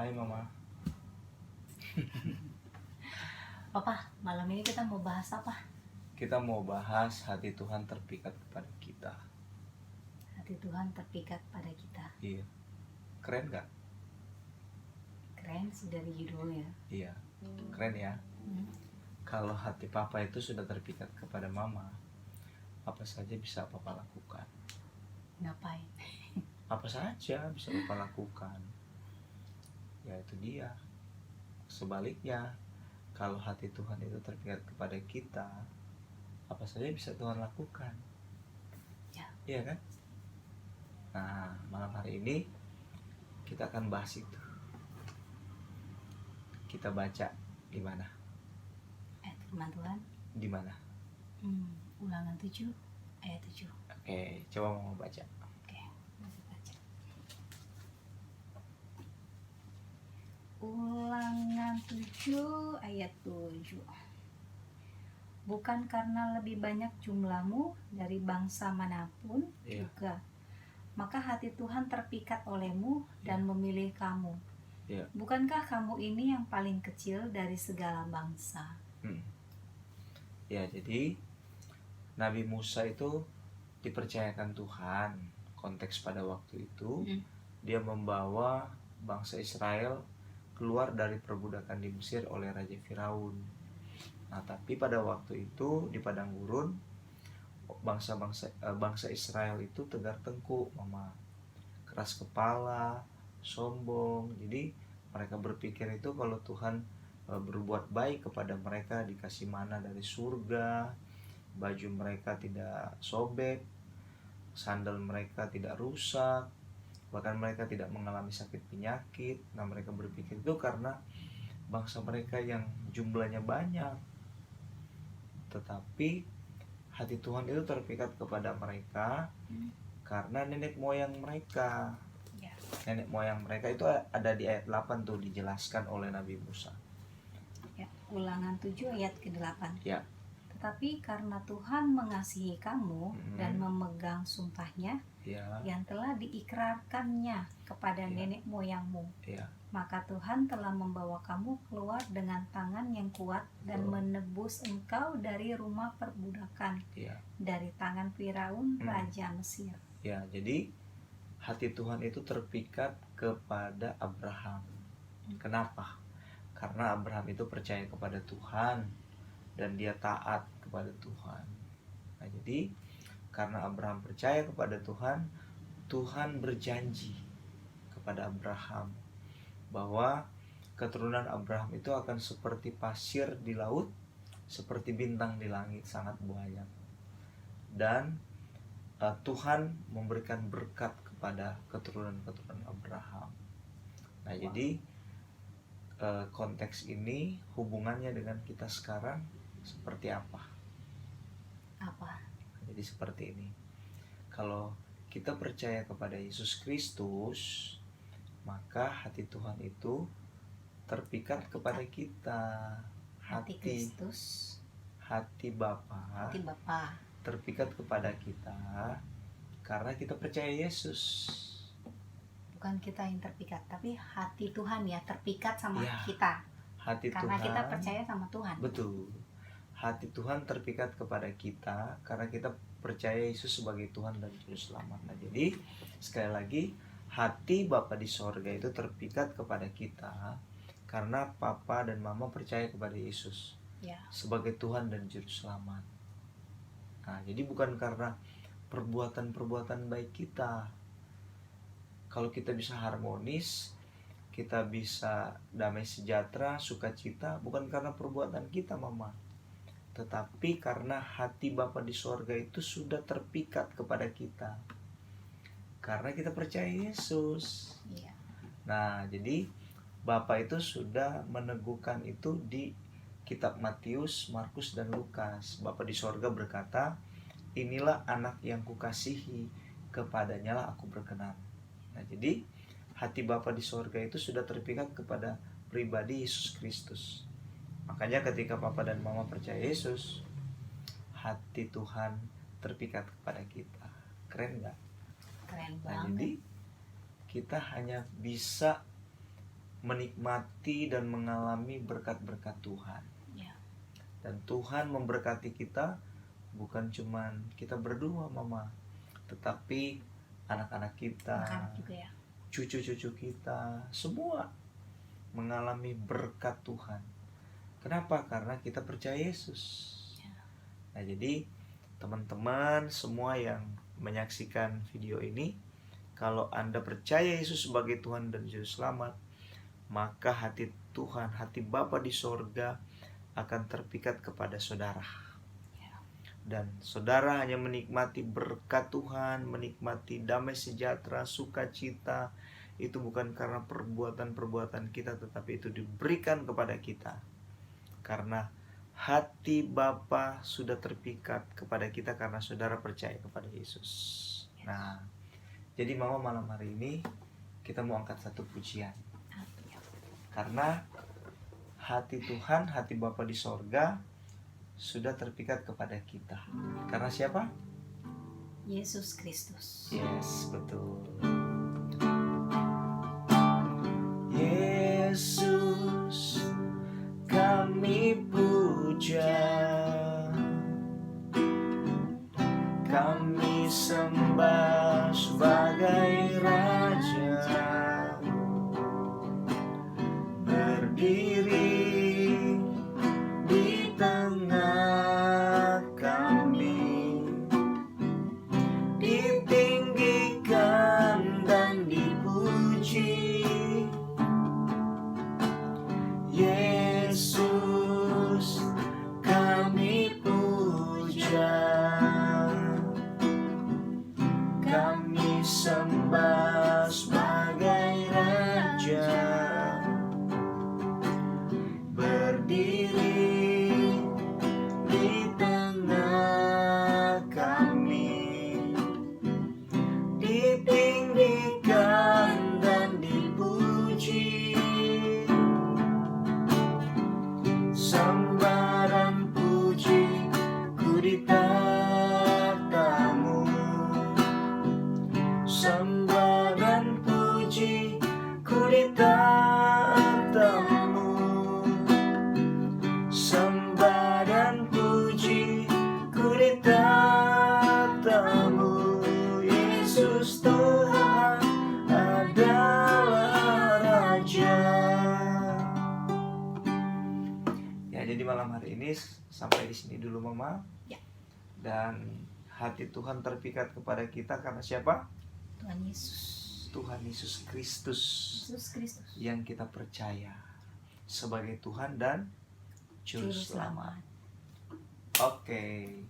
Hai Mama. Papa, malam ini kita mau bahas apa? Kita mau bahas hati Tuhan terpikat kepada kita. Hati Tuhan terpikat pada kita. Iya. Keren gak? Keren sih dari judulnya. Iya. Keren ya. Kalau hati Papa itu sudah terpikat kepada Mama, apa saja bisa Papa lakukan. Ngapain? Apa saja bisa Papa lakukan. Ya itu dia. Sebaliknya, kalau hati Tuhan itu terpikat kepada kita, apa saja bisa Tuhan lakukan. Ya. Iya kan? Nah, malam hari ini kita akan bahas itu. Kita baca di mana? Ayat firman Tuhan. Di mana? Ulangan 7 ayat 7. Oke, coba mau baca. Oke, baca. Ulangan 7 ayat 7. Bukan karena lebih banyak jumlahmu dari bangsa manapun juga, maka hati Tuhan terpikat olehmu dan memilih kamu. Bukankah kamu ini yang paling kecil dari segala bangsa? Ya, jadi Nabi Musa itu dipercayakan Tuhan. Konteks pada waktu itu dia membawa bangsa Israel keluar dari perbudakan di Mesir oleh Raja Firaun. Nah, tapi pada waktu itu di padang gurun bangsa Israel itu tegar tengkuk, Mama. Keras kepala, sombong. Jadi mereka berpikir itu kalau Tuhan berbuat baik kepada mereka, dikasih mana dari surga, baju mereka tidak sobek, sandal mereka tidak rusak, bahkan mereka tidak mengalami sakit penyakit. Nah, mereka berpikir itu karena bangsa mereka yang jumlahnya banyak. Tetapi hati Tuhan itu terpikat kepada mereka karena nenek moyang mereka. Nenek moyang mereka itu ada di ayat 8 tuh, dijelaskan oleh Nabi Musa. Ya, Ulangan 7 ayat ke-8. Ya. Tetapi karena Tuhan mengasihi kamu dan memegang sumpahnya yang telah diikrarkannya kepada nenek moyangmu, maka Tuhan telah membawa kamu keluar dengan tangan yang kuat dan menebus engkau dari rumah perbudakan, dari tangan Firaun Raja Mesir. Ya, jadi hati Tuhan itu terpikat kepada Abraham. Kenapa? Karena Abraham itu percaya kepada Tuhan dan dia taat kepada Tuhan. Nah, jadi karena Abraham percaya kepada Tuhan, Tuhan berjanji kepada Abraham bahwa keturunan Abraham itu akan seperti pasir di laut, seperti bintang di langit, sangat banyak. Dan Tuhan memberikan berkat kepada keturunan-keturunan Abraham. Nah, jadi konteks ini hubungannya dengan kita sekarang seperti apa? Jadi seperti ini. Kalau kita percaya kepada Yesus Kristus, maka hati Tuhan itu terpikat kepada kita. Hati Kristus, hati Bapa terpikat kepada kita karena kita percaya Yesus. Bukan kita yang terpikat, tapi hati Tuhan ya terpikat sama kita. Karena Tuhan, kita percaya sama Tuhan. Betul. Hati Tuhan terpikat kepada kita karena kita percaya Yesus sebagai Tuhan dan Juru Selamat. Nah, jadi sekali lagi, hati Bapa di sorga itu terpikat kepada kita karena Papa dan Mama percaya kepada Yesus sebagai Tuhan dan Juru Selamat. Nah, jadi bukan karena perbuatan-perbuatan baik kita. Kalau kita bisa harmonis, kita bisa damai sejahtera, sukacita, bukan karena perbuatan kita, Mama, tetapi karena hati Bapa di sorga itu sudah terpikat kepada kita karena kita percaya Yesus. Nah, jadi Bapa itu sudah meneguhkan itu di kitab Matius, Markus, dan Lukas. Bapa di sorga berkata, inilah anak yang kukasihi, kepadanya lah aku berkenan. Nah, jadi hati Bapa di sorga itu sudah terpikat kepada pribadi Yesus Kristus. Makanya ketika Papa dan Mama percaya Yesus, hati Tuhan terpikat kepada kita. Keren gak? Keren banget. Nah, jadi kita hanya bisa menikmati dan mengalami berkat-berkat Tuhan. Ya. Dan Tuhan memberkati kita bukan cuman kita berdua, Mama, tetapi anak-anak kita, Anak juga ya. cucu-cucu kita, semua mengalami berkat Tuhan. Kenapa? Karena kita percaya Yesus. Ya. Nah, jadi teman-teman semua yang menyaksikan video ini, kalau Anda percaya Yesus sebagai Tuhan dan Juru Selamat, maka hati Tuhan, hati Bapa di sorga akan terpikat kepada saudara. Dan saudara hanya menikmati berkat Tuhan, menikmati damai sejahtera, sukacita. Itu bukan karena perbuatan-perbuatan kita, tetapi itu diberikan kepada kita karena hati Bapa sudah terpikat kepada kita karena saudara percaya kepada Yesus. Nah, jadi Mama malam hari ini kita mau angkat satu pujian. Karena hati Tuhan, hati Bapa di sorga sudah terpikat kepada kita. Karena siapa? Yesus Kristus. Yes, betul. Yesus, kami puja, kami sembah sebagai Raja, berdiri di tengah kami, ditinggikan dan dipuji. Yesus, kami puja, kami sembah sebagai Raja, berdiri di tengah kami, ditinggikan dan dipuji. Sembah dan puji ku di tatamu, sembah dan puji ku di tatamu, sembah dan puji ku di tatamu. Yesus Tuhan adalah Raja. Ya, jadi malam hari ini sampai di sini dulu, Mama. Ya. Dan hati Tuhan terpikat kepada kita karena siapa? Tuhan Yesus. Tuhan Yesus Kristus. Yesus Kristus. Yang kita percaya sebagai Tuhan dan Juru Selamat. Oke.